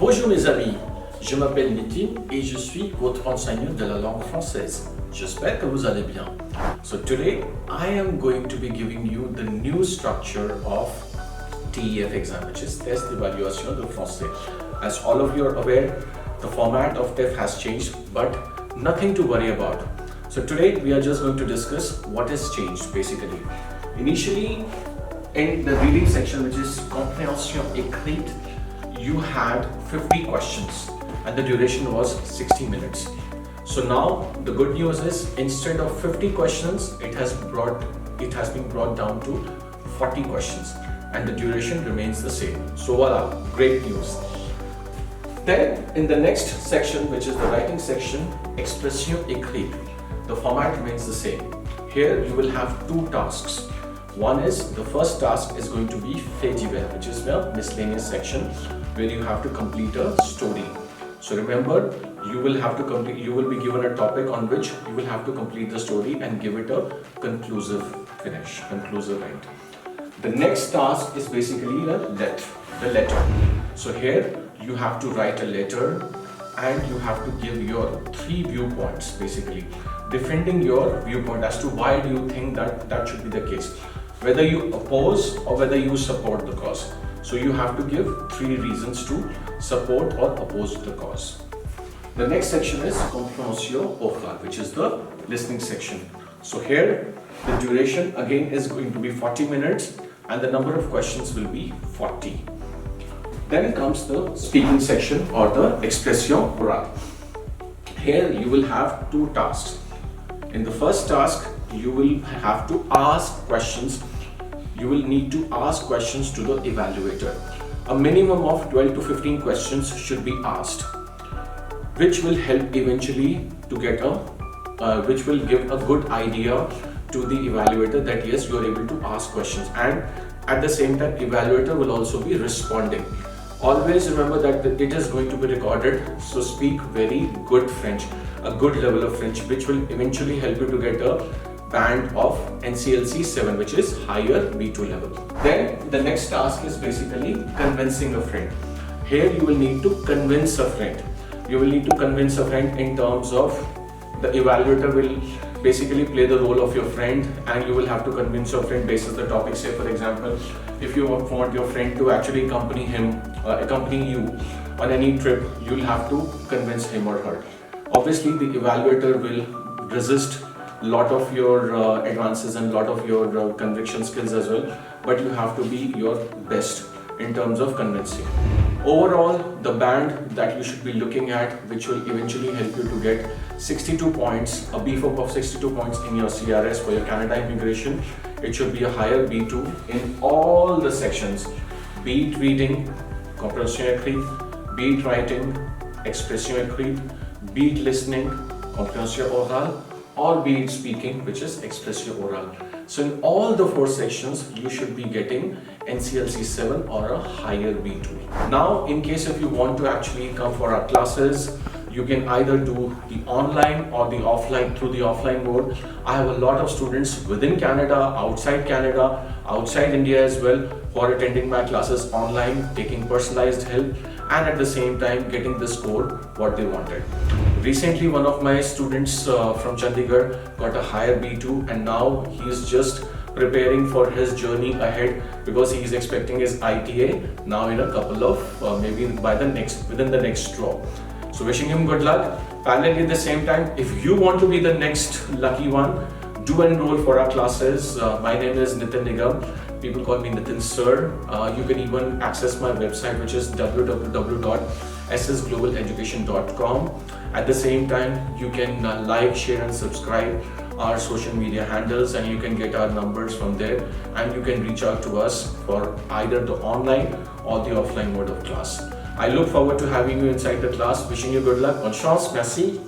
Bonjour mes amis, je m'appelle Nitin et je suis votre enseignant de la langue française. J'espère que vous allez bien. So today I am going to be giving you the new structure of TEF exam, which is test d'évaluation de français. As all of you are aware, the format of TEF has changed, but nothing to worry about. So today we are just going to discuss what has changed basically. Initially, in the reading section, which is compréhension écrite, you had 50 questions and the duration was 60 minutes. So now the good news is, instead of 50 questions, it has been brought down to 40 questions and the duration remains the same. So voila, great news. Then in the next section, which is the writing section, expression écrite, the format remains the same. Here you will have two tasks. One is, the first task is going to be fait divers, which is the miscellaneous section where you have to complete a story. So remember, you will be given a topic on which you will have to complete the story and give it a conclusive end. The next task is basically the letter. So here you have to write a letter and you have to give your 3 viewpoints, basically defending your viewpoint as to why do you think that should be the case, whether you oppose or whether you support the cause. So you have to give 3 reasons to support or oppose the cause. The next section is compréhension orale, which is the listening section. So here the duration again is going to be 40 minutes and the number of questions will be 40. Then comes the speaking section or the expression orale. Here you will have 2 tasks. In the first task, you will have to ask questions. You will need to ask questions to the evaluator. A minimum of 12 to 15 questions should be asked, which will help eventually to get which will give a good idea to the evaluator that yes, you are able to ask questions, and at the same time evaluator will also be responding. Always remember that it is going to be recorded, so speak very good French, a good level of French, which will eventually help you to get a band of NCLC 7, which is higher B2 level. Then the next task is basically convincing a friend. Here you will need to convince a friend. You will need to convince a friend in terms of the evaluator will basically play the role of your friend and you will have to convince your friend based on the topic. Say for example, if you want your friend to actually accompany you on any trip, you will have to convince him or her. Obviously the evaluator will resist a lot of your advances and a lot of your conviction skills as well, but you have to be your best in terms of convincing. Overall, the band that you should be looking at, which will eventually help you to get 62 points, a beef up of 62 points in your CRS for your Canada immigration, it should be a higher B2 in all the sections, be it reading, compréhension écrite, be it writing, expression écrite, be it listening, compréhension orale, or be it speaking, which is expression orale. So in all the 4 sections, you should be getting NCLC 7 or a higher B2. Now, in case if you want to actually come for our classes, you can either do the online or the offline through the offline mode. I have a lot of students within Canada, outside India as well, who are attending my classes online, taking personalized help, and at the same time getting the score what they wanted. Recently, one of my students from Chandigarh got a higher B2 and now he is just preparing for his journey ahead because he is expecting his ITA now in a couple of maybe within the next draw. So wishing him good luck. Parallelly at the same time, if you want to be the next lucky one, do enroll for our classes. My name is Nitin Nigam. People call me Nitin Sir. You can even access my website, which is www.ssglobaleducation.com. At the same time, you can like, share and subscribe our social media handles, and you can get our numbers from there, and you can reach out to us for either the online or the offline mode of class. I look forward to having you inside the class. Wishing you good luck. Bonne chance. Merci.